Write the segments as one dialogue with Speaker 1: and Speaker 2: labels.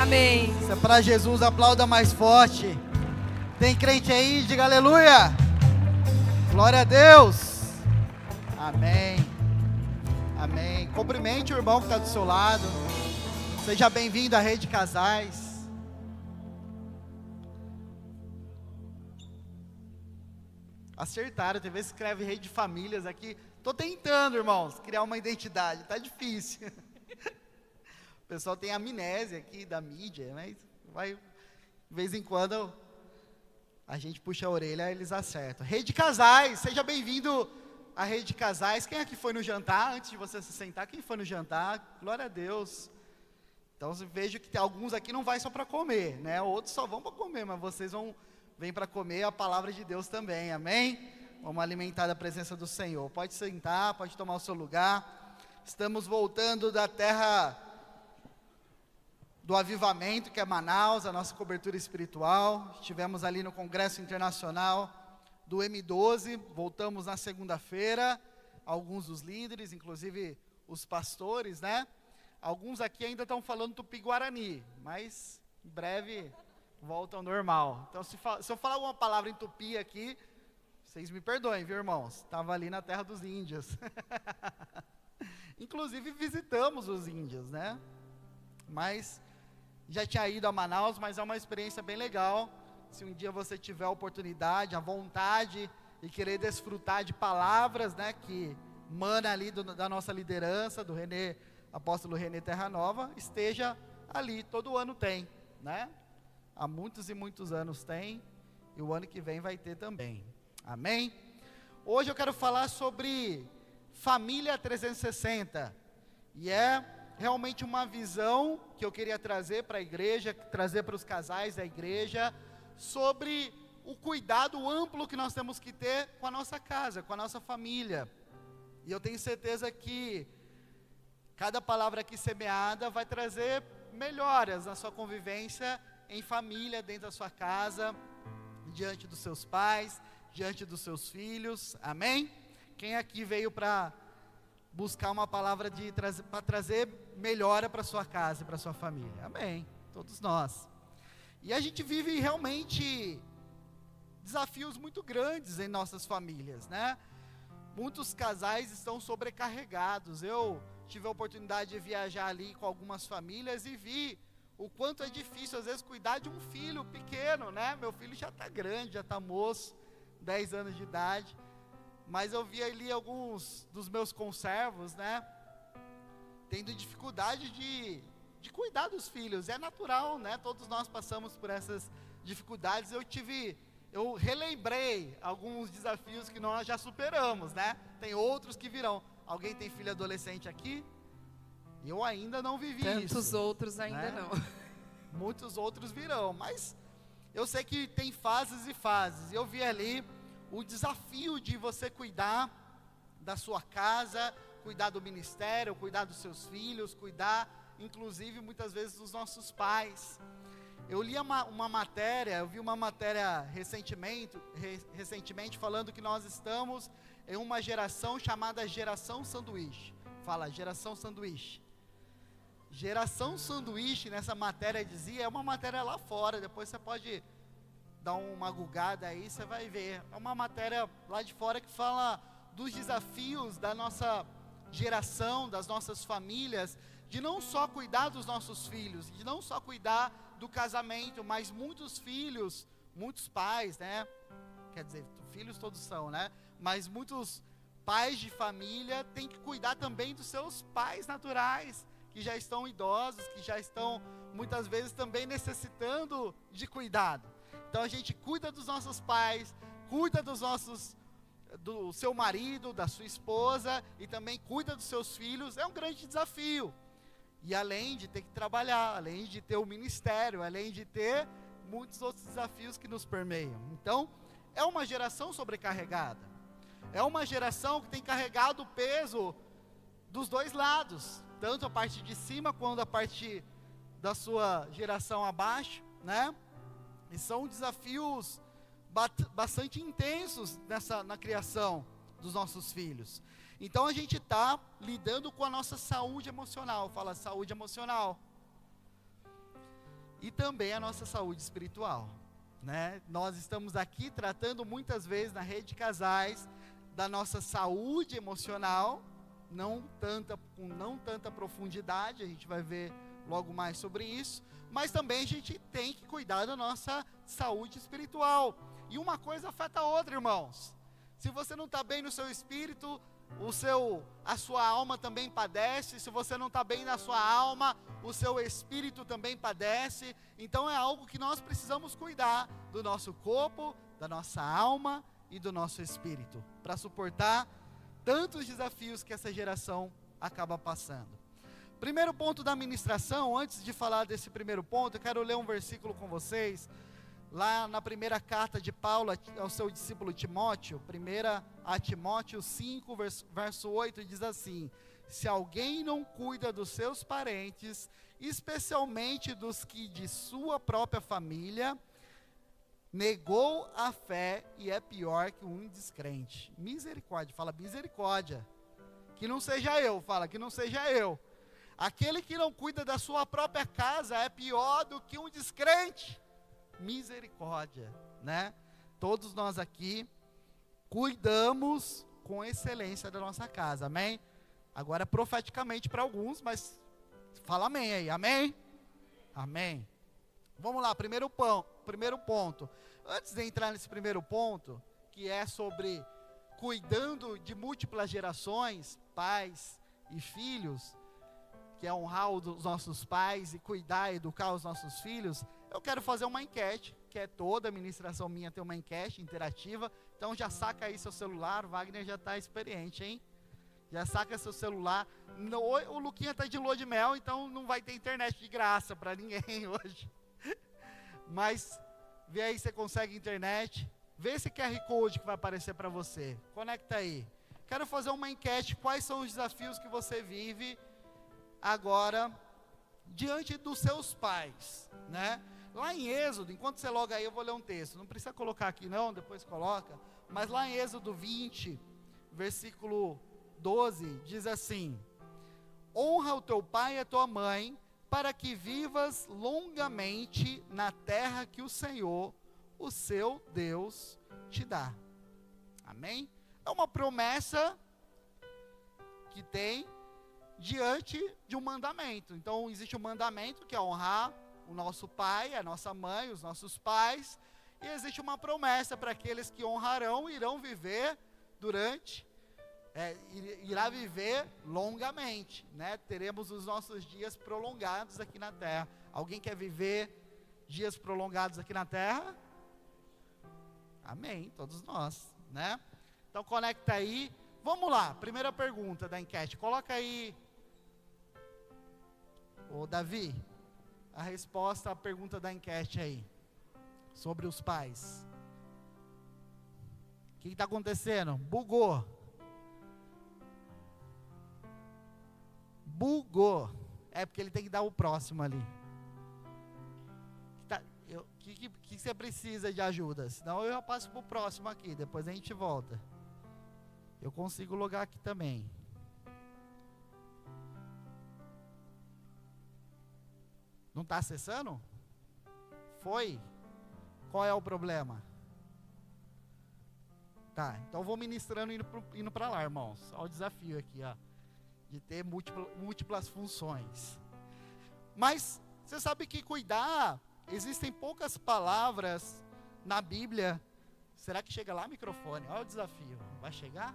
Speaker 1: Amém.
Speaker 2: Se é para Jesus, aplauda mais forte. Tem crente aí? Diga aleluia. Glória a Deus. Amém. Amém. Cumprimente o irmão que está do seu lado. Seja bem-vindo à Rede Casais. Acertaram, tem vezes que escreve Rede Famílias aqui. Estou tentando, irmãos, criar uma identidade. Está difícil. O pessoal tem amnésia aqui da mídia, mas vai, de vez em quando a gente puxa a orelha, eles acertam. Rede Casais, seja bem-vindo à Rede Casais. Quem aqui foi no jantar? Antes de você se sentar, quem foi no jantar? Glória a Deus. Então, eu vejo que tem alguns aqui não vai só para comer, né? Outros só vão para comer, mas vocês vêm para comer a palavra de Deus também, amém? Vamos alimentar da presença do Senhor. Pode sentar, pode tomar o seu lugar. Estamos voltando da terra do avivamento, que é Manaus, a nossa cobertura espiritual. Estivemos ali no Congresso Internacional do M12, voltamos na segunda-feira, alguns dos líderes, inclusive os pastores, né? Alguns aqui ainda estão falando tupi-guarani, mas em breve volta ao normal. Então, se eu falar alguma palavra em tupi aqui, vocês me perdoem, viu, irmãos? Estava ali na terra dos índios. Inclusive, visitamos os índios, né? Mas já tinha ido a Manaus, mas é uma experiência bem legal. Se um dia você tiver a oportunidade, a vontade e querer desfrutar de palavras, né, que mana ali da nossa liderança, do apóstolo René Terra Nova, esteja ali. Todo ano tem, né? Há muitos e muitos anos tem, e o ano que vem vai ter também. Amém? Hoje eu quero falar sobre Família 360, e é realmente uma visão que eu queria trazer para a igreja, trazer para os casais da igreja, sobre o cuidado amplo que nós temos que ter com a nossa casa, com a nossa família. E eu tenho certeza que cada palavra aqui semeada vai trazer melhoras na sua convivência em família, dentro da sua casa, diante dos seus pais, diante dos seus filhos, amém? Quem aqui veio para buscar uma palavra para trazer melhora para sua casa e para sua família? Amém, todos nós. E a gente vive realmente desafios muito grandes em nossas famílias, né? Muitos casais estão sobrecarregados. Eu tive a oportunidade de viajar ali com algumas famílias e vi o quanto é difícil, às vezes, cuidar de um filho pequeno, né? Meu filho já está grande, já está moço, 10 anos de idade. Mas eu vi ali alguns dos meus conservos, né? Tendo dificuldade de cuidar dos filhos. É natural, né? Todos nós passamos por essas dificuldades. Eu relembrei alguns desafios que nós já superamos, né? Tem outros que virão. Alguém tem filho adolescente aqui? Eu ainda não vivi isso.
Speaker 1: Tantos outros ainda, né? Não.
Speaker 2: Muitos outros virão, mas eu sei que tem fases e fases. Eu vi ali o desafio de você cuidar da sua casa, cuidar do ministério, cuidar dos seus filhos, cuidar, inclusive, muitas vezes, dos nossos pais. Eu li uma matéria recentemente falando que nós estamos em uma geração chamada geração sanduíche. Fala, geração sanduíche. Geração sanduíche, nessa matéria dizia, é uma matéria lá fora, depois você pode dar uma gugada aí, você vai ver. É uma matéria lá de fora que fala dos desafios da nossa geração, das nossas famílias, de não só cuidar dos nossos filhos, de não só cuidar do casamento, mas muitos filhos, muitos pais, né? Quer dizer, filhos todos são, né? Mas muitos pais de família têm que cuidar também dos seus pais naturais, que já estão idosos, que já estão muitas vezes também necessitando de cuidado. Então a gente cuida dos nossos pais, cuida do seu marido, da sua esposa, e também cuida dos seus filhos. É um grande desafio. E além de ter que trabalhar, além de ter o ministério, além de ter muitos outros desafios que nos permeiam. Então, é uma geração sobrecarregada. É uma geração que tem carregado o peso dos dois lados, tanto a parte de cima quanto a parte da sua geração abaixo, né? E são desafios bastante intensos na criação dos nossos filhos. Então a gente está lidando com a nossa saúde emocional. Fala saúde emocional. e também a nossa saúde espiritual, né? Nós estamos aqui tratando muitas vezes na rede de casais da nossa saúde emocional, com não tanta profundidade, a gente vai ver logo mais sobre isso, mas também a gente tem que cuidar da nossa saúde espiritual, e uma coisa afeta a outra, irmãos. Se você não está bem no seu espírito, a sua alma também padece. Se você não está bem na sua alma, o seu espírito também padece. Então é algo que nós precisamos cuidar do nosso corpo, da nossa alma e do nosso espírito, para suportar tantos desafios que essa geração acaba passando. Primeiro ponto da ministração, antes de falar desse primeiro ponto, eu quero ler um versículo com vocês, lá na primeira carta de Paulo ao seu discípulo Timóteo, 1 Timóteo 5, verso 8, diz assim: se alguém não cuida dos seus parentes, especialmente dos que de sua própria família, negou a fé e é pior que um descrente. Misericórdia, fala misericórdia. Que não seja eu, fala que não seja eu. Aquele que não cuida da sua própria casa é pior do que um descrente. Misericórdia, né? Todos nós aqui cuidamos com excelência da nossa casa, amém? Agora profeticamente para alguns, mas fala amém aí, amém? Amém. Vamos lá, primeiro ponto. Antes de entrar nesse primeiro ponto, que é sobre cuidando de múltiplas gerações, pais e filhos, que é honrar os nossos pais e cuidar e educar os nossos filhos, eu quero fazer uma enquete, que é toda a ministração minha tem uma enquete interativa, então já saca aí seu celular, o Wagner já está experiente, hein? Já saca seu celular, o Luquinha está de lua de mel, então não vai ter internet de graça para ninguém hoje, mas vê aí se você consegue internet, vê esse QR Code que vai aparecer para você, conecta aí. Quero fazer uma enquete, quais são os desafios que você vive agora diante dos seus pais, né? Lá em Êxodo, enquanto você loga aí, eu vou ler um texto, não precisa colocar aqui não, depois coloca, mas lá em Êxodo 20, versículo 12, diz assim: honra o teu pai e a tua mãe, para que vivas longamente na terra que o Senhor, o seu Deus, te dá. Amém? É uma promessa que tem diante de um mandamento. Então existe um mandamento que é honrar o nosso pai, a nossa mãe, os nossos pais, e existe uma promessa para aqueles que honrarão, irão viver irá viver longamente, né? Teremos os nossos dias prolongados aqui na terra. Alguém quer viver dias prolongados aqui na terra? Amém, todos nós, né? Então conecta aí, vamos lá, primeira pergunta da enquete, coloca aí, ô Davi, a resposta à pergunta da enquete aí, sobre os pais. O que está acontecendo? Bugou. É porque ele tem que dar o próximo ali. O que você precisa de ajuda? Senão eu já passo para o próximo aqui, depois a gente volta. Eu consigo logar aqui também. Não está acessando? Foi? Qual é o problema? Tá, então eu vou ministrando indo para lá, irmãos. Olha o desafio aqui, ó, de ter múltiplas funções. Mas você sabe que cuidar, existem poucas palavras na Bíblia. Será que chega lá o microfone? Olha o desafio. Vai chegar?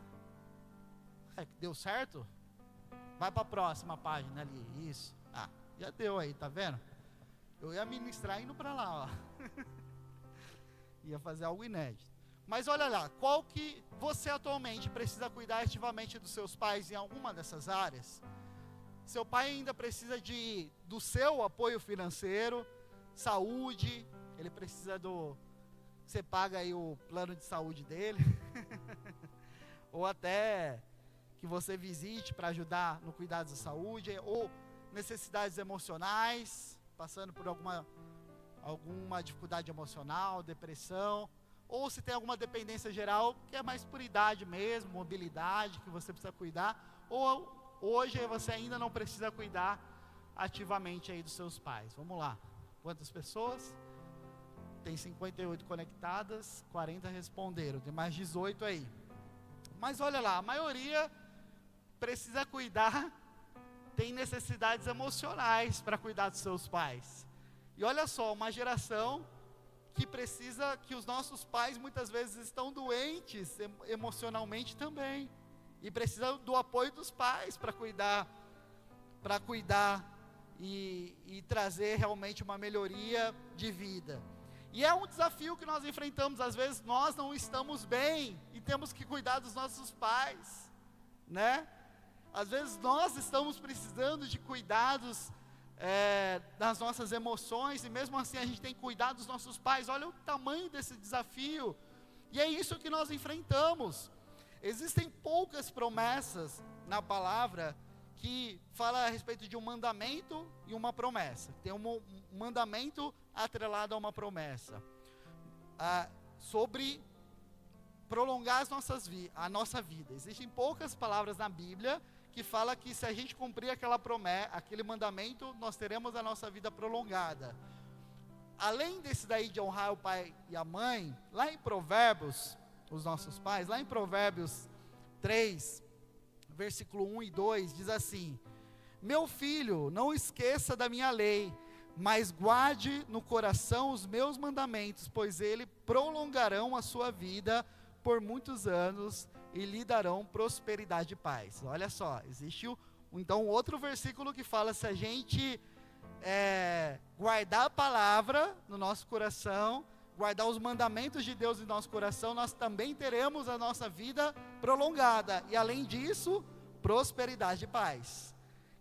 Speaker 2: Deu certo? Vai para a próxima página ali. Isso. Ah, já deu aí, tá vendo? Eu ia ministrar indo para lá, ó. Ia fazer algo inédito. Mas olha lá, qual que você atualmente precisa cuidar ativamente dos seus pais em alguma dessas áreas? Seu pai ainda precisa do seu apoio financeiro, saúde, ele precisa você paga aí o plano de saúde dele, ou até que você visite para ajudar no cuidado da saúde, ou necessidades emocionais, passando por alguma dificuldade emocional, depressão, ou se tem alguma dependência geral, que é mais por idade mesmo, mobilidade, que você precisa cuidar, ou hoje você ainda não precisa cuidar ativamente aí dos seus pais. Vamos lá, quantas pessoas? Tem 58 conectadas, 40 responderam, tem mais 18 aí. Mas olha lá, a maioria precisa cuidar, tem necessidades emocionais para cuidar dos seus pais. E olha só, uma geração que precisa, que os nossos pais muitas vezes estão doentes emocionalmente também. E precisa do apoio dos pais para cuidar e trazer realmente uma melhoria de vida. E é um desafio que nós enfrentamos, às vezes nós não estamos bem e temos que cuidar dos nossos pais, né? Às vezes nós estamos precisando de cuidados das nossas emoções, e mesmo assim a gente tem que cuidar dos nossos pais. Olha o tamanho desse desafio, e é isso que nós enfrentamos. Existem poucas promessas na palavra que fala a respeito de um mandamento e uma promessa. Tem um mandamento atrelado a uma promessa sobre prolongar a nossa vida. Existem poucas palavras na Bíblia que fala que se a gente cumprir aquela promessa, aquele mandamento, nós teremos a nossa vida prolongada. Além desse daí de honrar o pai e a mãe, lá em Provérbios, os nossos pais, lá em Provérbios 3, versículo 1 e 2, diz assim: meu filho, não esqueça da minha lei, mas guarde no coração os meus mandamentos, pois eles prolongarão a sua vida por muitos anos e lhe darão prosperidade e paz. Olha só, existe então outro versículo que fala, se a gente guardar a palavra no nosso coração, guardar os mandamentos de Deus em nosso coração, nós também teremos a nossa vida prolongada, e além disso, prosperidade e paz.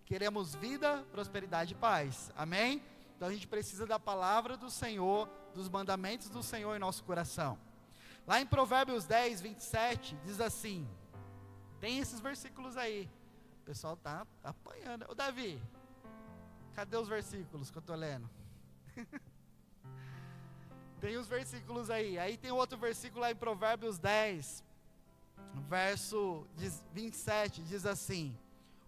Speaker 2: Queremos vida, prosperidade e paz, amém? Então a gente precisa da palavra do Senhor, dos mandamentos do Senhor em nosso coração. Lá em Provérbios 10, 27, diz assim, tem esses versículos aí, o pessoal tá apanhando. Ô Davi, cadê os versículos que eu estou lendo? Tem os versículos aí tem outro versículo lá em Provérbios 10, verso 27, diz assim: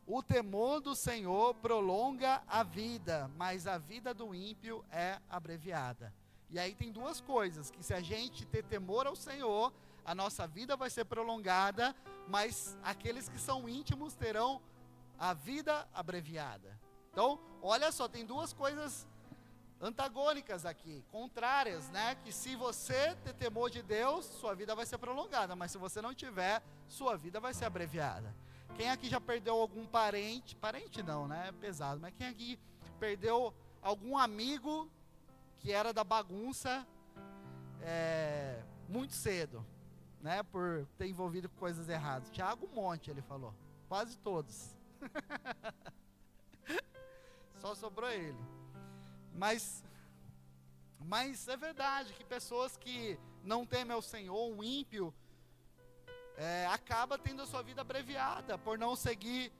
Speaker 2: o temor do Senhor prolonga a vida, mas a vida do ímpio é abreviada. E aí tem duas coisas, que se a gente ter temor ao Senhor, a nossa vida vai ser prolongada, mas aqueles que são íntimos terão a vida abreviada. Então, olha só, tem duas coisas antagônicas aqui, contrárias, né? Que se você ter temor de Deus, sua vida vai ser prolongada, mas se você não tiver, sua vida vai ser abreviada. Quem aqui já perdeu algum parente não, né? É pesado, mas quem aqui perdeu algum amigo que era da bagunça muito cedo, né? Por ter envolvido com coisas erradas. Tiago, um monte, ele falou, quase todos. Só sobrou ele. Mas é verdade que pessoas que não temem ao Senhor, um ímpio, acaba tendo a sua vida abreviada, por não seguir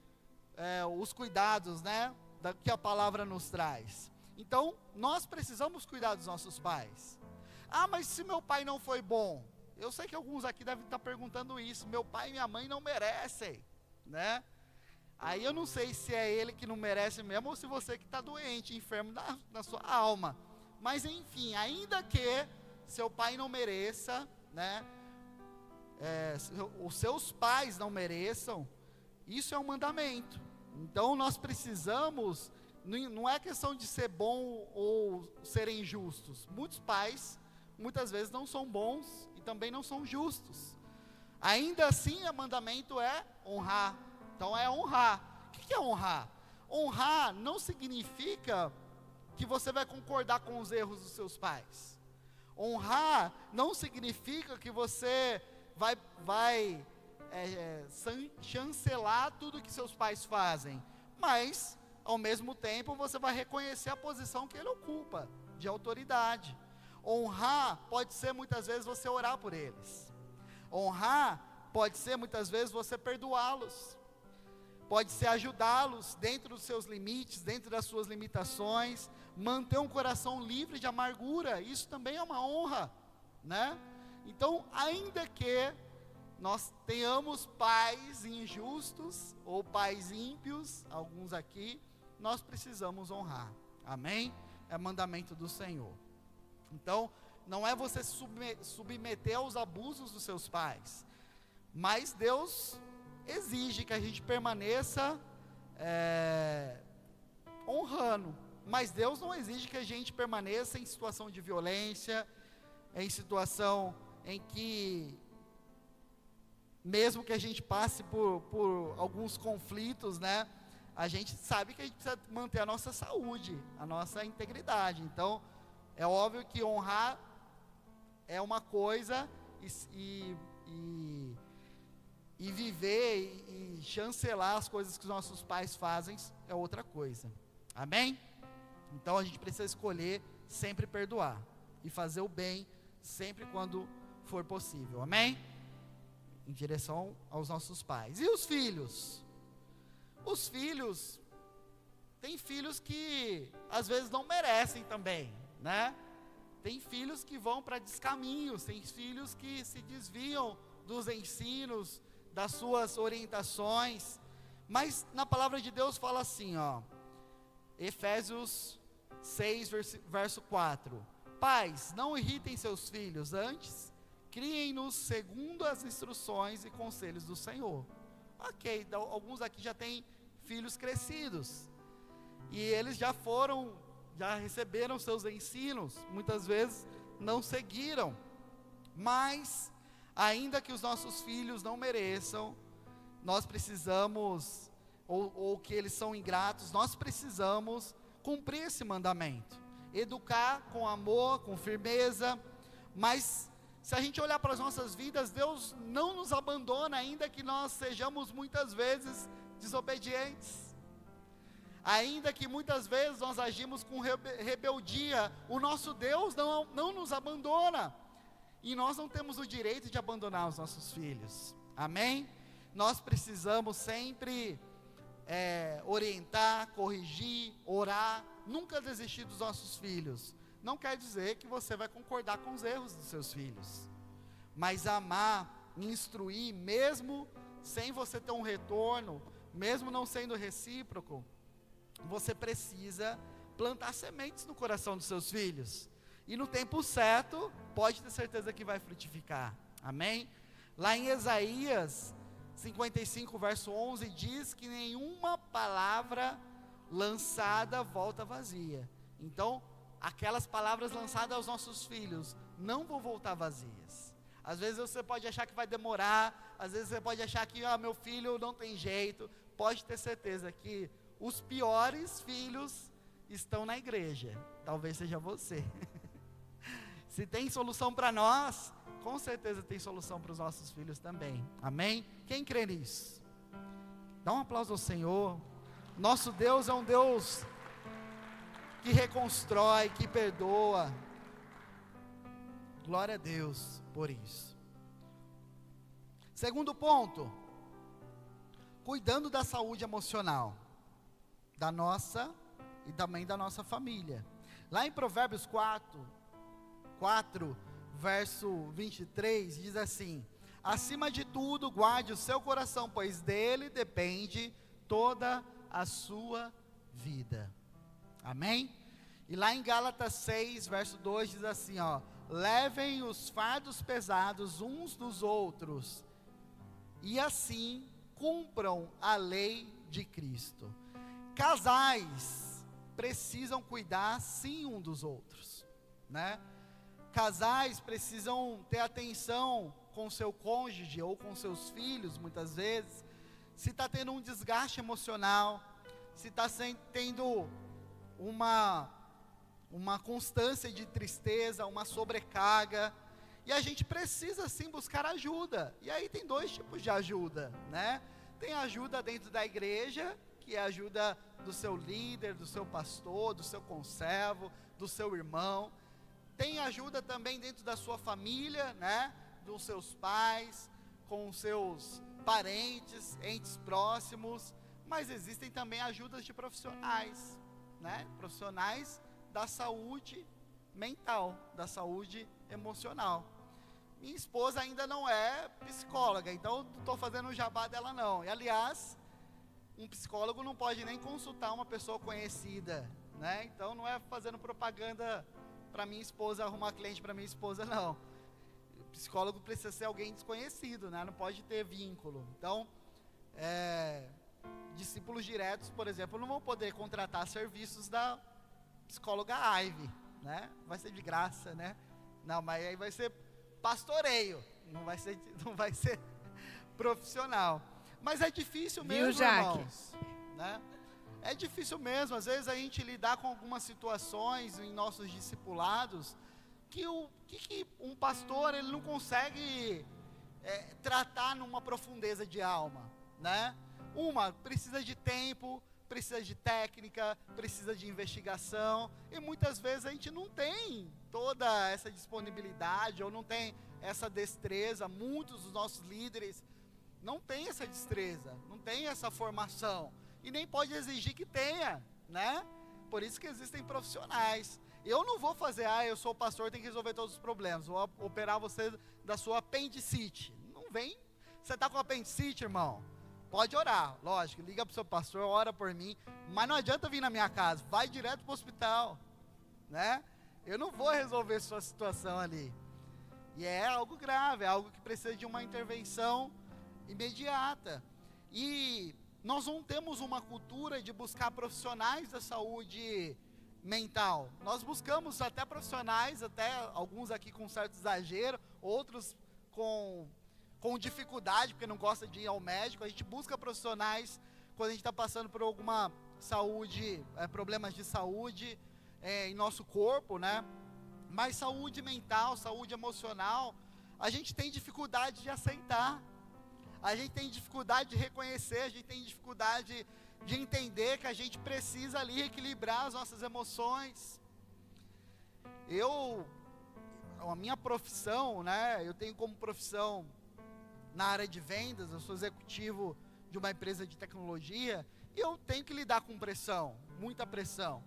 Speaker 2: os cuidados, né, que a palavra nos traz. Então, nós precisamos cuidar dos nossos pais. Ah, mas se meu pai não foi bom? Eu sei que alguns aqui devem estar perguntando isso, meu pai e minha mãe não merecem, né? Aí eu não sei se é ele que não merece mesmo, ou se você que está doente, enfermo na sua alma. Mas enfim, ainda que seu pai não mereça, né? Os seus pais não mereçam, isso é um mandamento. Então nós precisamos, não é questão de ser bom ou serem justos. Muitos pais, muitas vezes não são bons e também não são justos. Ainda assim, o mandamento é honrar. Então é honrar. O que é honrar? Honrar não significa que você vai concordar com os erros dos seus pais. Honrar não significa que você vai chancelar tudo que seus pais fazem. Mas, ao mesmo tempo, você vai reconhecer a posição que ele ocupa, de autoridade. Honrar pode ser muitas vezes você orar por eles. Honrar pode ser muitas vezes você perdoá-los. Pode ser ajudá-los dentro dos seus limites, dentro das suas limitações, manter um coração livre de amargura, isso também é uma honra, né? Então, ainda que nós tenhamos pais injustos, ou pais ímpios, alguns aqui, nós precisamos honrar, amém? é mandamento do Senhor. Então, não é você submeter aos abusos dos seus pais, mas Deus exige que a gente permaneça honrando, mas Deus não exige que a gente permaneça em situação de violência, em situação em que, mesmo que a gente passe por alguns conflitos, né, a gente sabe que a gente precisa manter a nossa saúde, a nossa integridade. Então, é óbvio que honrar é uma coisa, e viver e chancelar as coisas que os nossos pais fazem é outra coisa. Amém? Então a gente precisa escolher sempre perdoar e fazer o bem sempre quando for possível. Amém? Em direção aos nossos pais. E os filhos? Os filhos, tem filhos que às vezes não merecem também, né? Tem filhos que vão para descaminhos, tem filhos que se desviam dos ensinos, das suas orientações, mas na palavra de Deus fala assim, ó, Efésios 6, verso 4, pais, não irritem seus filhos, antes, criem-nos segundo as instruções e conselhos do Senhor. Ok, então, alguns aqui já têm filhos crescidos, e eles já receberam seus ensinos, muitas vezes não seguiram, mas ainda que os nossos filhos não mereçam, nós precisamos, ou que eles são ingratos, nós precisamos cumprir esse mandamento, educar com amor, com firmeza. Mas se a gente olhar para as nossas vidas, Deus não nos abandona, ainda que nós sejamos muitas vezes desobedientes, ainda que muitas vezes nós agimos com rebeldia, o nosso Deus não nos abandona. E nós não temos o direito de abandonar os nossos filhos. Amém? Nós precisamos sempre orientar, corrigir, orar, nunca desistir dos nossos filhos. Não quer dizer que você vai concordar com os erros dos seus filhos, mas amar, instruir, mesmo sem você ter um retorno, mesmo não sendo recíproco, você precisa plantar sementes no coração dos seus filhos. E no tempo certo, pode ter certeza que vai frutificar. Amém? Lá em Isaías 55, verso 11, diz que nenhuma palavra lançada volta vazia. Então, aquelas palavras lançadas aos nossos filhos não vão voltar vazias. Às vezes você pode achar que vai demorar, às vezes você pode achar que meu filho não tem jeito. Pode ter certeza que os piores filhos estão na igreja. Talvez seja você. Se tem solução para nós, com certeza tem solução para os nossos filhos também. Amém? Quem crê nisso? Dá um aplauso ao Senhor. Nosso Deus é um Deus que reconstrói, que perdoa. Glória a Deus por isso. Segundo ponto, cuidando da saúde emocional da nossa e também da nossa família. Lá em Provérbios 4, verso 23, diz assim: acima de tudo, guarde o seu coração, pois dele depende toda a sua vida. Amém? E lá em Gálatas 6, verso 2, diz assim, ó: levem os fardos pesados uns dos outros, e assim cumpram a lei de Cristo. Casais precisam cuidar sim um dos outros, né? Casais precisam ter atenção com seu cônjuge ou com seus filhos, muitas vezes. Se está tendo um desgaste emocional, se está tendo uma constância de tristeza, uma sobrecarga, e a gente precisa sim buscar ajuda. E aí tem dois tipos de ajuda, né? Tem ajuda dentro da igreja, que é a ajuda do seu líder, do seu pastor, do seu conservo, do seu irmão. Tem ajuda também dentro da sua família, né? Dos seus pais, com os seus parentes, entes próximos. Mas existem também ajudas de profissionais, né? Profissionais da saúde mental, da saúde emocional. Minha esposa ainda não é psicóloga, então não estou fazendo o jabá dela não. E aliás, um psicólogo não pode nem consultar uma pessoa conhecida, né? Então não é fazendo propaganda para minha esposa, arrumar cliente para minha esposa, não. O psicólogo precisa ser alguém desconhecido, né? Não pode ter vínculo. Então, discípulos diretos, por exemplo, não vão poder contratar serviços da psicóloga Ivy, né? Vai ser de graça, né? Não, mas aí vai ser pastoreio, não vai ser profissional. Mas é difícil mesmo, irmãos, né? É difícil mesmo, às vezes a gente lidar com algumas situações em nossos discipulados que um pastor ele não consegue tratar numa profundeza de alma, né? Precisa de tempo, precisa de técnica, precisa de investigação, e muitas vezes a gente não tem toda essa disponibilidade, ou não tem essa destreza. Muitos dos nossos líderes não têm essa destreza, não tem essa formação, e nem pode exigir que tenha, né? Por isso que existem profissionais. Eu não vou fazer, eu sou o pastor, tenho que resolver todos os problemas, vou operar você da sua apendicite. Não vem, você está com apendicite, irmão? Pode orar, lógico, liga para o seu pastor, ora por mim, mas não adianta vir na minha casa, vai direto para o hospital, né? Eu não vou resolver sua situação ali. E é algo grave, é algo que precisa de uma intervenção imediata. E nós não temos uma cultura de buscar profissionais da saúde mental. Nós buscamos até profissionais, até alguns aqui com certo exagero, outros com dificuldade, porque não gosta de ir ao médico. A gente busca profissionais quando a gente está passando por alguma saúde, problemas de saúde em nosso corpo, né? Mas saúde mental, saúde emocional, a gente tem dificuldade de aceitar, a gente tem dificuldade de reconhecer, a gente tem dificuldade de entender que a gente precisa ali equilibrar as nossas emoções. A minha profissão, né? Eu tenho como profissão na área de vendas, eu sou executivo de uma empresa de tecnologia, e eu tenho que lidar com pressão, muita pressão.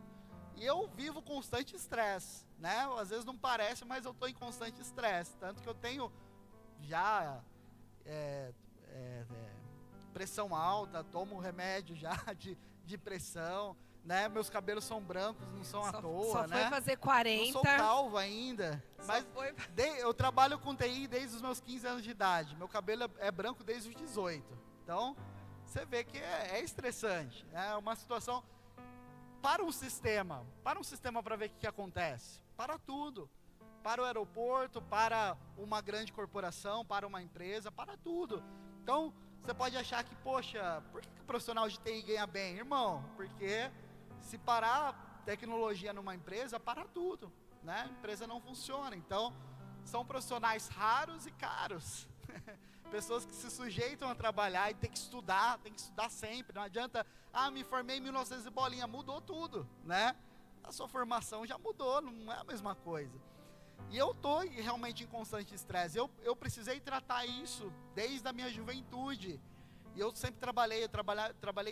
Speaker 2: E eu vivo constante estresse, né? Às vezes não parece, mas eu estou em constante estresse. Tanto que eu tenho já pressão alta, tomo remédio já de pressão, né? Meus cabelos são brancos, não são à toa,
Speaker 1: só
Speaker 2: né?
Speaker 1: Foi fazer 40.
Speaker 2: Não sou calvo ainda, mas eu trabalho com TI desde os meus 15 anos de idade. Meu cabelo é branco desde os 18. Então, você vê que é estressante. É uma situação para um sistema para ver o que acontece. Para tudo. Para o aeroporto, para uma grande corporação, para uma empresa, para tudo. Então, você pode achar que, poxa, por que o profissional de TI ganha bem? Irmão, porque se parar tecnologia numa empresa, para tudo, né? A empresa não funciona. Então, são profissionais raros e caros. Pessoas que se sujeitam a trabalhar e tem que estudar sempre. Não adianta, me formei em 1900 e bolinha, mudou tudo, né? A sua formação já mudou, não é a mesma coisa. E eu estou realmente em constante estresse. Eu precisei tratar isso desde a minha juventude. E eu sempre trabalhei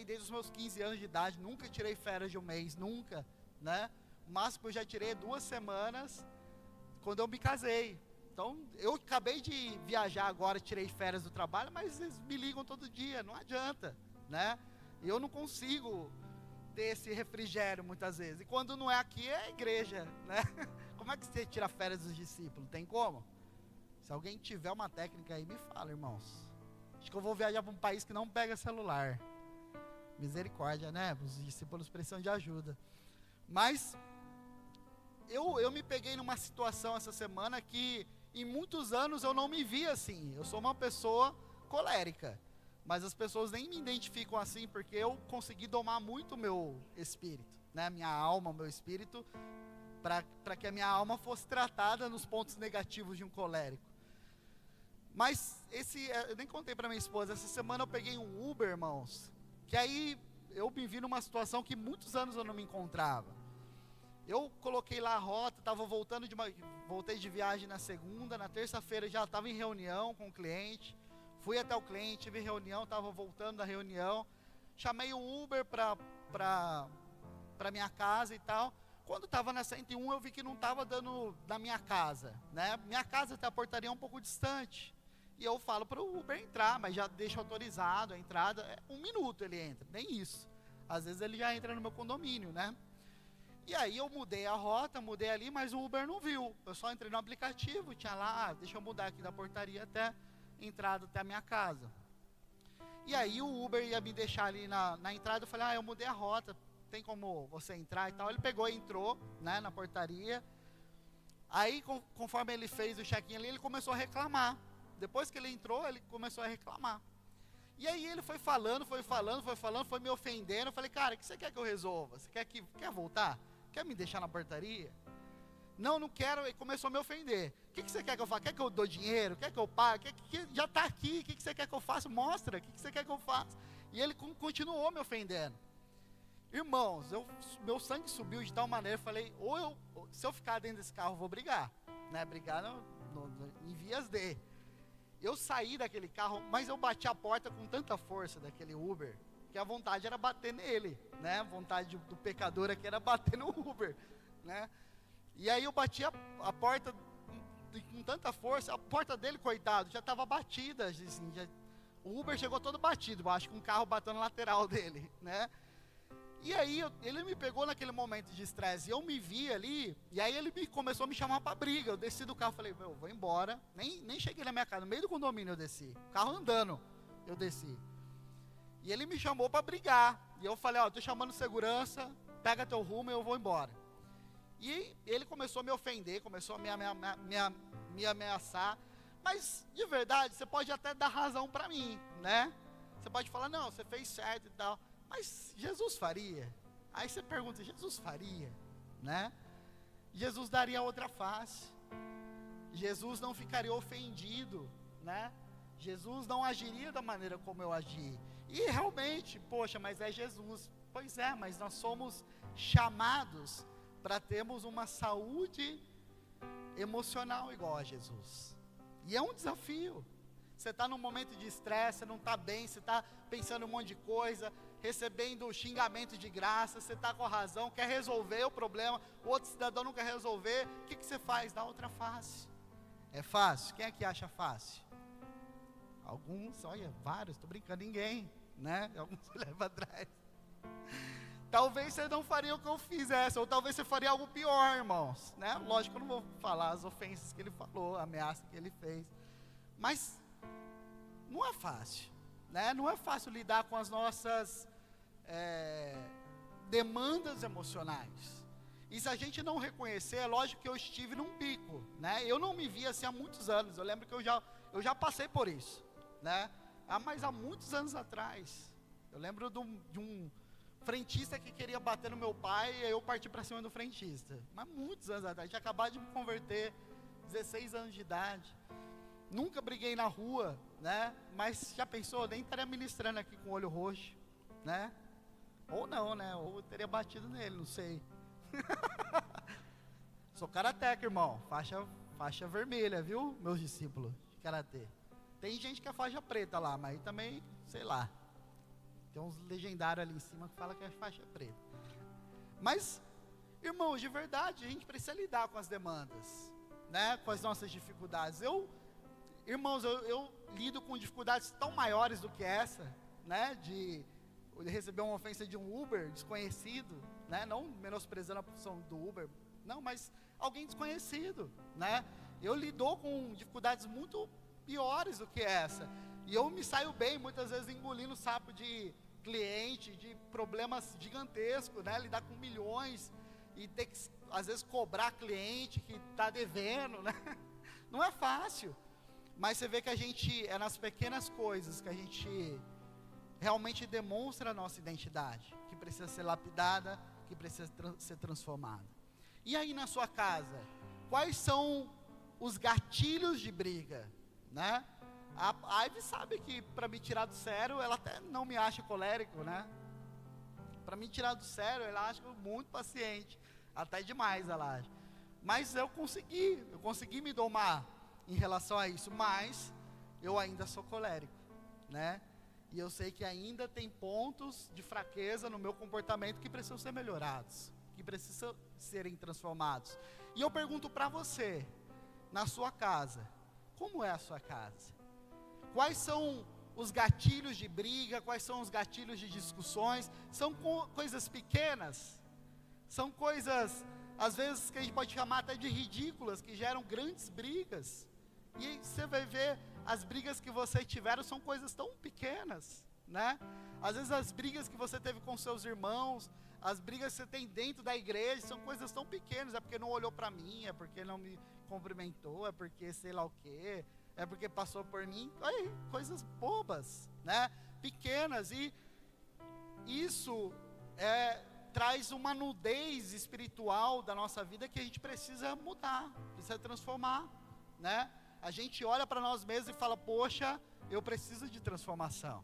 Speaker 2: desde os meus 15 anos de idade, nunca tirei férias de um mês, nunca, né? O máximo que eu já tirei é 2 semanas, quando eu me casei. Então, eu acabei de viajar agora, tirei férias do trabalho, mas eles me ligam todo dia, não adianta, né? E eu não consigo ter esse refrigério muitas vezes. E quando não é aqui, é a igreja, né? Como é que você tira férias dos discípulos? Tem como? Se alguém tiver uma técnica aí, me fala, irmãos. Acho que eu vou viajar para um país que não pega celular. Misericórdia, né? Os discípulos precisam de ajuda. Mas eu me peguei numa situação essa semana que em muitos anos eu não me vi assim. Eu sou uma pessoa colérica, mas as pessoas nem me identificam assim, porque eu consegui domar muito o meu espírito, né? Minha alma, o meu espírito, para que a minha alma fosse tratada nos pontos negativos de um colérico. Mas eu nem contei para minha esposa, essa semana eu peguei um Uber, irmãos, que aí eu me vi numa situação que muitos anos eu não me encontrava. Eu coloquei lá a rota, voltei de viagem na segunda, na terça-feira já estava em reunião com o cliente, fui até o cliente, tive reunião, estava voltando da reunião, chamei o Uber para minha casa e tal. Quando estava na 101, eu vi que não estava dando da minha casa, né? Minha casa até a portaria é um pouco distante. E eu falo para o Uber entrar, mas já deixo autorizado a entrada. 1 minuto ele entra, nem isso. Às vezes ele já entra no meu condomínio, né? E aí eu mudei a rota, mudei ali, mas o Uber não viu. Eu só entrei no aplicativo, tinha lá, deixa eu mudar aqui da portaria até entrada até a minha casa. E aí o Uber ia me deixar ali na entrada, eu falei, eu mudei a rota, tem como você entrar e tal. Ele pegou e entrou, né, na portaria. Aí, conforme ele fez o check-in ali, ele começou a reclamar. Depois que ele entrou, ele começou a reclamar. E aí ele foi falando, foi me ofendendo. Eu falei, cara, o que você quer que eu resolva? Você quer voltar? Quer me deixar na portaria? Não quero. Ele começou a me ofender. O que você quer que eu faça? Quer que eu dou dinheiro? Quer que eu pague? Já está aqui, o que você quer que eu faça? Mostra, o que você quer que eu faça? E ele continuou me ofendendo. Irmãos, meu sangue subiu de tal maneira, eu falei, se eu ficar dentro desse carro, eu vou brigar. Né? Brigar em vias de. Eu saí daquele carro, mas eu bati a porta com tanta força daquele Uber, que a vontade era bater nele, né? A vontade do pecador aqui era bater no Uber, né? E aí eu bati a porta com tanta força, a porta dele, coitado, já estava batida, assim, o Uber chegou todo batido, acho que um carro bateu na lateral dele, né? E aí ele me pegou naquele momento de estresse, e eu me vi ali, e aí ele começou a me chamar para briga. Eu desci do carro, falei, vou embora, nem cheguei na minha casa, no meio do condomínio eu desci, o carro andando, eu desci. E ele me chamou para brigar, e eu falei, tô chamando segurança, pega teu rumo e eu vou embora. E ele começou a me ofender, começou a me ameaçar, mas de verdade, você pode até dar razão para mim, né? Você pode falar, não, você fez certo e tal. Mas Jesus faria? Aí você pergunta, Jesus faria? Né? Jesus daria outra face. Jesus não ficaria ofendido, né? Jesus não agiria da maneira como eu agi. E realmente, poxa, mas é Jesus. Pois é, mas nós somos chamados para termos uma saúde emocional igual a Jesus. E é um desafio. Você está num momento de estresse, você não está bem, você está pensando um monte de coisa, recebendo xingamento de graça, você está com a razão, quer resolver o problema, o outro cidadão não quer resolver, o que você faz? Dá outra face. É fácil? Quem é que acha fácil? Alguns, olha, vários, estou brincando, ninguém, né? Alguns se levam atrás. Talvez você não faria o que eu fizesse, ou talvez você faria algo pior, irmãos, né? Lógico que eu não vou falar as ofensas que ele falou, a ameaça que ele fez, mas não é fácil, né? Não é fácil lidar com as nossas demandas emocionais. E se a gente não reconhecer, é lógico que eu estive num pico, né? Eu não me via assim há muitos anos. Eu lembro que eu já passei por isso, né? Mas há muitos anos atrás, eu lembro de um frentista que queria bater no meu pai, e eu parti para cima do frentista. Mas muitos anos atrás, tinha acabado de me converter, 16 anos de idade. Nunca briguei na rua, né? Mas já pensou, nem estaria ministrando aqui com o olho roxo, né? Ou não, né? Ou teria batido nele, não sei. Sou karateca, irmão. Faixa vermelha, viu? Meus discípulos de karatê. Tem gente que é faixa preta lá, mas também, sei lá. Tem uns legendários ali em cima que falam que é faixa preta. Mas, irmãos, de verdade, a gente precisa lidar com as demandas, né? Com as nossas dificuldades. Irmãos, eu lido com dificuldades tão maiores do que essa, né? De receber uma ofensa de um Uber desconhecido, né? Não menosprezando a função do Uber, não, mas alguém desconhecido, né? Eu lido com dificuldades muito piores do que essa, e eu me saio bem, muitas vezes engolindo sapo de cliente, de problemas gigantescos, né? Lidar com milhões, e ter que, às vezes, cobrar cliente que está devendo, né? Não é fácil, mas você vê que a gente, é nas pequenas coisas que a gente realmente demonstra a nossa identidade, que precisa ser lapidada, que precisa ser transformada. E aí na sua casa, quais são os gatilhos de briga, né? A Ivy sabe que para me tirar do sério, ela até não me acha colérico, né? Para me tirar do sério, ela acha muito paciente, até demais ela acha. Mas eu consegui me domar em relação a isso, mas eu ainda sou colérico, né? E eu sei que ainda tem pontos de fraqueza no meu comportamento que precisam ser melhorados, que precisam serem transformados. E eu pergunto para você, na sua casa, como é a sua casa? Quais são os gatilhos de briga? Quais são os gatilhos de discussões? São coisas pequenas? São coisas, às vezes, que a gente pode chamar até de ridículas, que geram grandes brigas. E você vai ver, as brigas que vocês tiveram são coisas tão pequenas, né? Às vezes as brigas que você teve com seus irmãos, as brigas que você tem dentro da igreja, são coisas tão pequenas. É porque não olhou para mim, é porque não me cumprimentou, é porque sei lá o quê, é porque passou por mim. Aí, coisas bobas, né? Pequenas. E isso traz uma nudez espiritual da nossa vida que a gente precisa mudar, precisa transformar, né? A gente olha para nós mesmos e fala, poxa, eu preciso de transformação.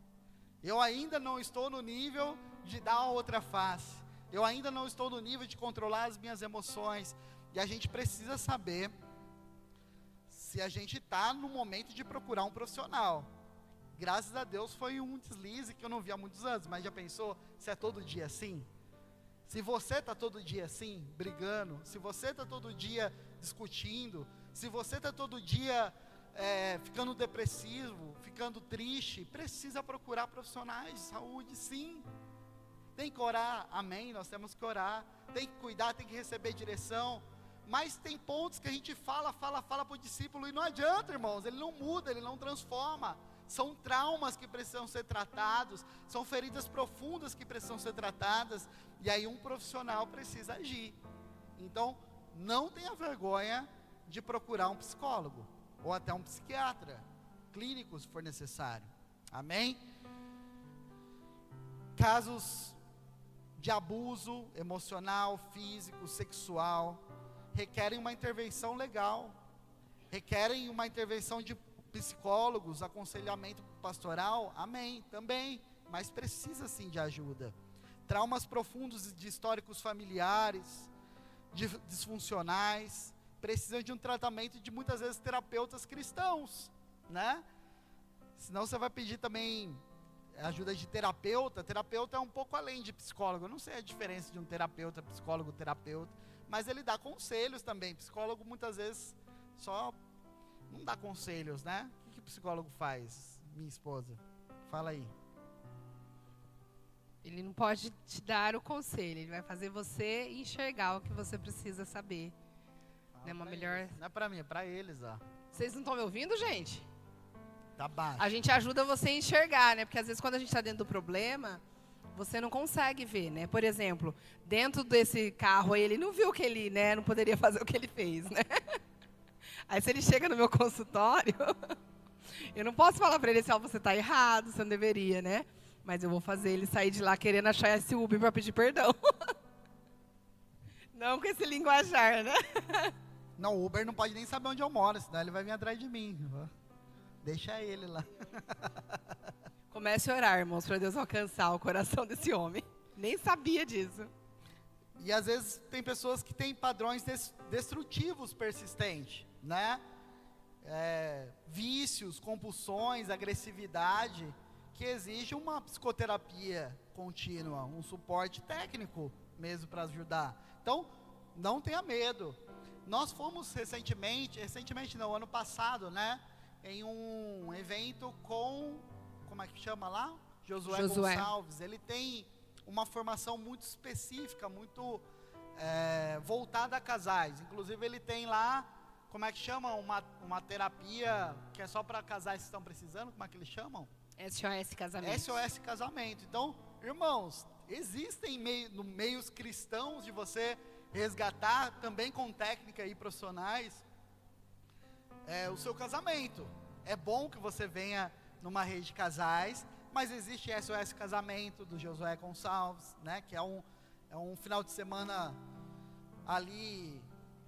Speaker 2: Eu ainda não estou no nível de dar a outra face. Eu ainda não estou no nível de controlar as minhas emoções. E a gente precisa saber se a gente está no momento de procurar um profissional. Graças a Deus foi um deslize que eu não vi há muitos anos. Mas já pensou se é todo dia assim? Se você está todo dia assim, brigando, se você está todo dia discutindo, se você está todo dia ficando depressivo, ficando triste, precisa procurar profissionais de saúde, sim. Tem que orar, amém, nós temos que orar, tem que cuidar, tem que receber direção, mas tem pontos que a gente fala para o discípulo e não adianta, irmãos, ele não muda, ele não transforma. São traumas que precisam ser tratados, são feridas profundas que precisam ser tratadas, e aí um profissional precisa agir. Então, não tenha vergonha de procurar um psicólogo, ou até um psiquiatra clínico, se for necessário, amém? Casos de abuso emocional, físico, sexual, requerem uma intervenção legal, requerem uma intervenção de psicólogos, aconselhamento pastoral, amém, também, mas precisa sim de ajuda. Traumas profundos de históricos familiares, disfuncionais, precisam de um tratamento de muitas vezes terapeutas cristãos, né? Senão você vai pedir também ajuda de terapeuta. Terapeuta é um pouco além de psicólogo. Eu não sei a diferença de um terapeuta, psicólogo, terapeuta, mas ele dá conselhos também. Psicólogo muitas vezes só não dá conselhos, né? O que o psicólogo faz, minha esposa? Fala aí.
Speaker 1: Ele não pode te dar o conselho, ele vai fazer você enxergar o que você precisa saber. Né, uma melhor...
Speaker 2: Não é pra mim, é pra eles, ó.
Speaker 1: Vocês não estão me ouvindo, gente?
Speaker 2: Tá baixo.
Speaker 1: A gente ajuda você a enxergar, né? Porque às vezes quando a gente está dentro do problema, você não consegue ver, né? Por exemplo, dentro desse carro aí, ele não viu que ele, né, não poderia fazer o que ele fez, né? Aí se ele chega no meu consultório, eu não posso falar para ele assim, ó, você está errado, você não deveria, né? Mas eu vou fazer ele sair de lá querendo achar esse Uber para pedir perdão. Não com esse linguajar, né?
Speaker 2: Não, o Uber não pode nem saber onde eu moro, senão ele vai vir atrás de mim. Deixa ele lá.
Speaker 1: Comece a orar, irmãos, para Deus alcançar o coração desse homem. Nem sabia disso.
Speaker 2: E às vezes tem pessoas que têm padrões destrutivos persistentes, né? Vícios, compulsões, agressividade, que exige uma psicoterapia contínua, um suporte técnico mesmo para ajudar. Então, não tenha medo. Nós fomos recentemente não, ano passado, em um evento com, como é que chama lá? Josué Gonçalves. Ele tem uma formação muito específica, muito voltada a casais. Inclusive ele tem lá, como é que chama? Uma terapia que é só para casais que estão precisando, como é que eles chamam?
Speaker 1: SOS Casamento.
Speaker 2: SOS Casamento. Então, irmãos, existem meios cristãos de você resgatar, também com técnica e profissionais, o seu casamento. É bom que você venha numa rede de casais, mas existe SOS Casamento do Josué Gonçalves, né, que é um final de semana ali,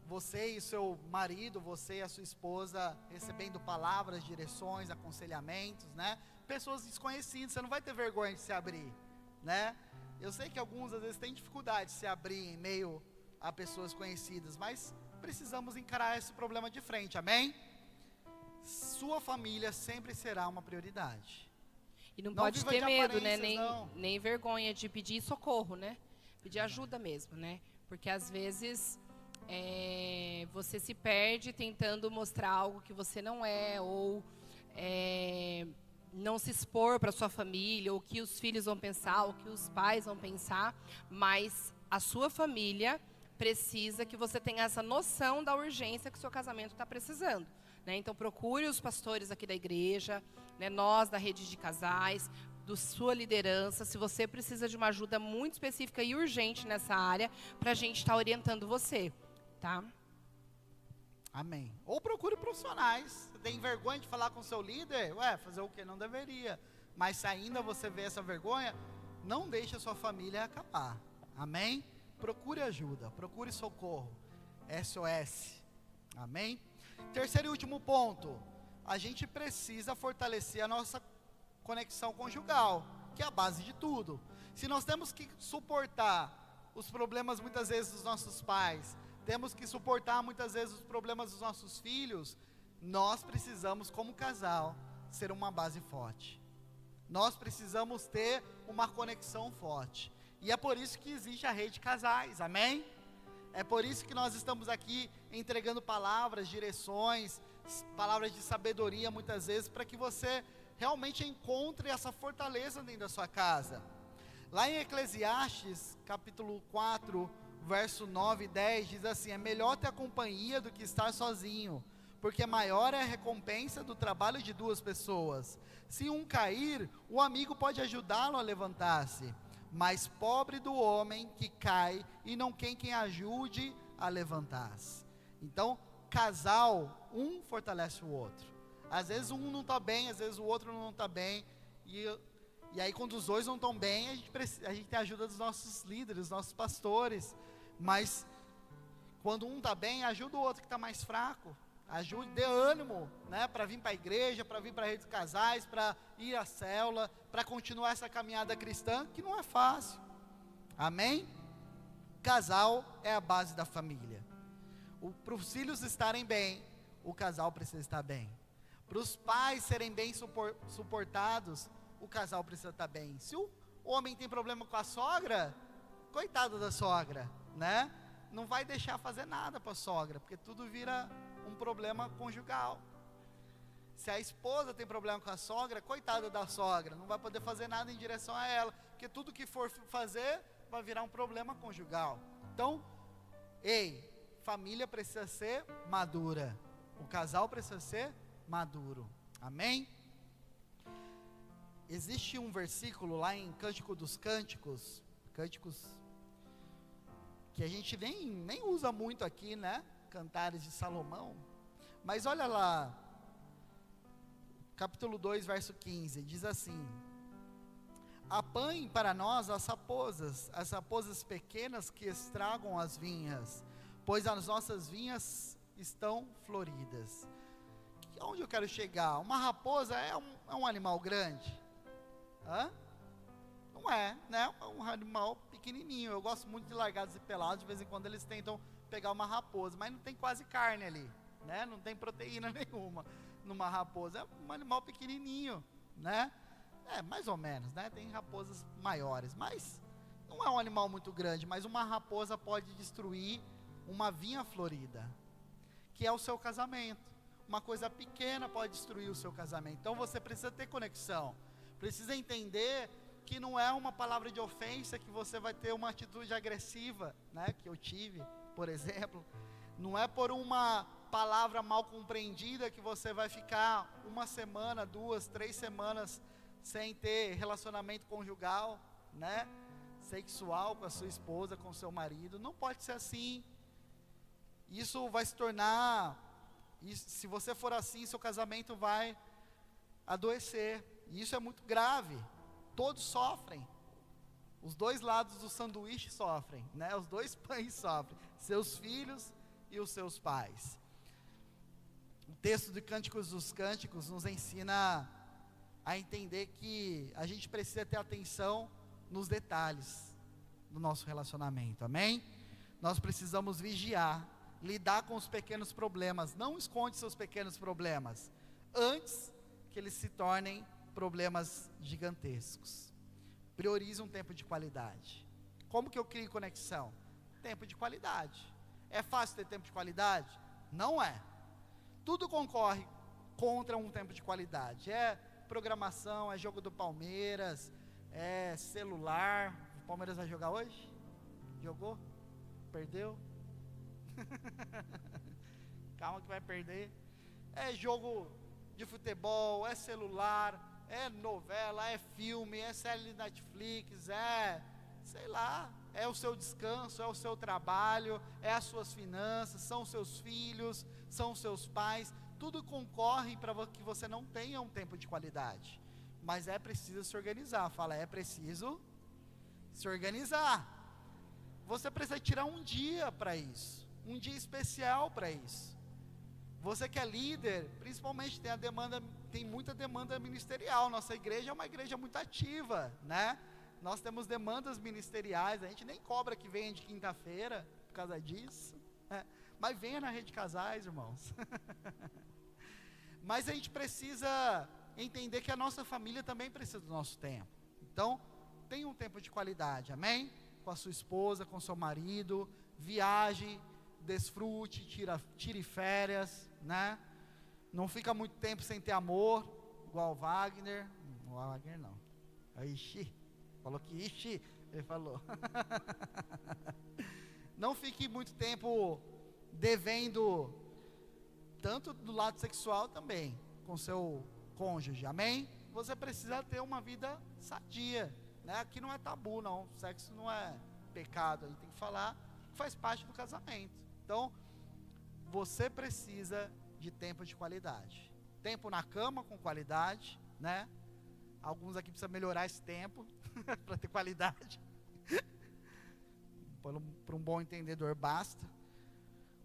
Speaker 2: você e seu marido, você e a sua esposa recebendo palavras, direções, aconselhamentos, né? Pessoas desconhecidas, você não vai ter vergonha de se abrir, né? Eu sei que alguns às vezes têm dificuldade de se abrir em meio a pessoas conhecidas, mas precisamos encarar esse problema de frente, amém? Sua família sempre será uma prioridade.
Speaker 1: E não pode ter medo, né?
Speaker 2: Não.
Speaker 1: Nem vergonha de pedir socorro, né? Pedir ajuda mesmo, né? Porque às vezes você se perde tentando mostrar algo que você não é, ou não se expor para sua família, ou o que os filhos vão pensar, ou o que os pais vão pensar, mas a sua família precisa que você tenha essa noção da urgência que o seu casamento está precisando, né? Então, procure os pastores aqui da igreja, né, nós da rede de casais, da sua liderança, se você precisa de uma ajuda muito específica e urgente nessa área, para a gente estar orientando você, tá?
Speaker 2: Amém. Ou procure profissionais. Você tem vergonha de falar com o seu líder? Fazer o que? Não deveria. Mas se ainda você vê essa vergonha, não deixe a sua família acabar. Amém? Procure ajuda, procure socorro. SOS. Amém? Terceiro e último ponto. A gente precisa fortalecer a nossa conexão conjugal, que é a base de tudo. Se nós temos que suportar os problemas muitas vezes dos nossos pais, temos que suportar muitas vezes os problemas dos nossos filhos, nós precisamos, como casal, ser uma base forte. Nós precisamos ter uma conexão forte. E é por isso que existe a rede de casais, amém? É por isso que nós estamos aqui entregando palavras, direções, palavras de sabedoria muitas vezes, para que você realmente encontre essa fortaleza dentro da sua casa. Lá em Eclesiastes, capítulo 4, verso 9 e 10, diz assim: é melhor ter a companhia do que estar sozinho, porque maior é a recompensa do trabalho de duas pessoas. Se um cair, o amigo pode ajudá-lo a levantar-se, mas pobre do homem que cai e não tem quem ajude a levantar-se. Então, casal, um fortalece o outro. Às vezes um não está bem, às vezes o outro não está bem, e aí quando os dois não estão bem, a gente tem a ajuda dos nossos líderes, dos nossos pastores. Mas quando um está bem, ajuda o outro que está mais fraco, ajude, dê ânimo, né, para vir para a igreja, para vir para a rede de casais, para ir à célula, para continuar essa caminhada cristã, que não é fácil, amém? Casal é a base da família. Para os filhos estarem bem, o casal precisa estar bem. Para os pais serem bem suportados, o casal precisa estar bem. Se o homem tem problema com a sogra, coitado da sogra, né? Não vai deixar fazer nada para a sogra, porque tudo vira um problema conjugal. Se a esposa tem problema com a sogra, coitada da sogra, não vai poder fazer nada em direção a ela, porque tudo que for fazer vai virar um problema conjugal. Então, família precisa ser madura, o casal precisa ser maduro, amém? Existe um versículo lá em Cântico dos Cânticos, que a gente nem usa muito aqui, né? Cantares de Salomão. Mas olha lá, capítulo 2, verso 15, diz assim: apanhem para nós as raposas pequenas que estragam as vinhas, pois as nossas vinhas estão floridas. Onde eu quero chegar? Uma raposa é um animal grande? Não é, né? É um animal pequenininho. Eu gosto muito de largados e pelados. De vez em quando eles tentam pegar uma raposa, mas não tem quase carne ali, né? Não tem proteína nenhuma numa raposa. É um animal pequenininho, né? Mais ou menos, né? Tem raposas maiores, mas não é um animal muito grande. Mas uma raposa pode destruir uma vinha florida, que é o seu casamento. Uma coisa pequena pode destruir o seu casamento. Então você precisa ter conexão, precisa entender que não é uma palavra de ofensa que você vai ter uma atitude agressiva, né, que eu tive, por exemplo. Não é por uma palavra mal compreendida que você vai ficar uma semana, 2, 3 semanas sem ter relacionamento conjugal, né, sexual com a sua esposa, com o seu marido. Não pode ser assim. Isso vai se tornar, se você for assim, seu casamento vai adoecer. E isso é muito grave. Todos sofrem. Os dois lados do sanduíche sofrem, né? Os dois pães sofrem. Seus filhos e os seus pais. O texto de Cânticos dos Cânticos nos ensina a entender que a gente precisa ter atenção nos detalhes do nosso relacionamento, amém? Nós precisamos vigiar, lidar com os pequenos problemas. Não esconde seus pequenos problemas antes que eles se tornem problemas gigantescos. Priorize um tempo de qualidade. Como que eu crio conexão? Tempo de qualidade. É fácil ter tempo de qualidade? Não é. Tudo concorre contra um tempo de qualidade. É programação, é jogo do Palmeiras, é celular. O Palmeiras vai jogar hoje? Jogou? Perdeu? Calma que vai perder. É jogo de futebol, é celular, é novela, é filme, é série de Netflix, sei lá, é o seu descanso, é o seu trabalho, é as suas finanças, são os seus filhos, são os seus pais, tudo concorre para que você não tenha um tempo de qualidade, mas é preciso se organizar. Fala, é preciso se organizar. Você precisa tirar um dia para isso, um dia especial para isso. Você que é líder, principalmente tem muita demanda ministerial. Nossa igreja é uma igreja muito ativa, né? Nós temos demandas ministeriais, a gente nem cobra que venha de quinta-feira por causa disso, né? Mas venha na Rede Casais, irmãos. Mas a gente precisa entender que a nossa família também precisa do nosso tempo. Então, tenha um tempo de qualidade, amém? Com a sua esposa, com o seu marido, viaje, desfrute, tire férias, né? Não fica muito tempo sem ter amor, igual o Wagner. O Wagner não. Ixi, falou que ixi, ele falou. Não fique muito tempo devendo, tanto do lado sexual também, com seu cônjuge, amém? Você precisa ter uma vida sadia, né? Aqui não é tabu não, sexo não é pecado, a gente tem que falar que faz parte do casamento. Então, você precisa de tempo de qualidade. Tempo na cama com qualidade, né? Alguns aqui precisam melhorar esse tempo para ter qualidade. Para um bom entendedor basta.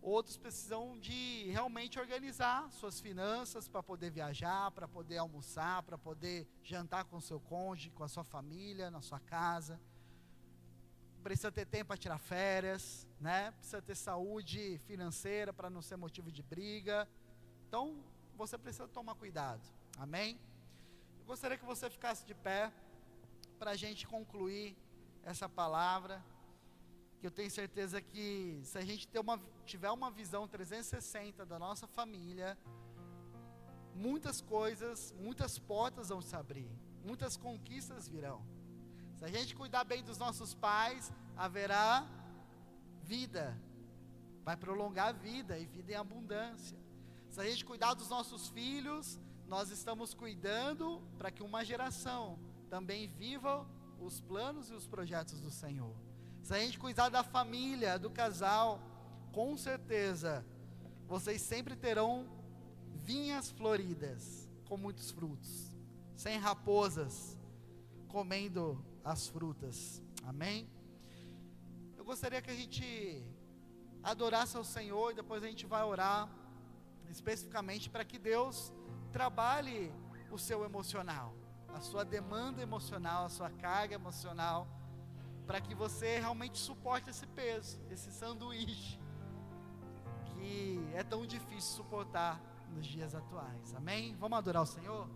Speaker 2: Outros precisam de realmente organizar suas finanças para poder viajar, para poder almoçar, para poder jantar com o seu cônjuge, com a sua família, na sua casa. Precisa ter tempo para tirar férias, né? Precisa ter saúde financeira para não ser motivo de briga. Então, você precisa tomar cuidado, amém? Eu gostaria que você ficasse de pé para a gente concluir essa palavra, que eu tenho certeza que se a gente tiver uma visão 360 da nossa família, muitas coisas, muitas portas vão se abrir, muitas conquistas virão. Se a gente cuidar bem dos nossos pais, haverá vida, vai prolongar a vida e vida em abundância. Se a gente cuidar dos nossos filhos, nós estamos cuidando para que uma geração também viva os planos e os projetos do Senhor. Se a gente cuidar da família, do casal, com certeza, vocês sempre terão vinhas floridas, com muitos frutos, sem raposas comendo as frutas, amém? Eu gostaria que a gente adorasse ao Senhor e depois a gente vai orar especificamente para que Deus trabalhe o seu emocional, a sua demanda emocional, a sua carga emocional, para que você realmente suporte esse peso, esse sanduíche, que é tão difícil suportar nos dias atuais, amém? Vamos adorar o Senhor?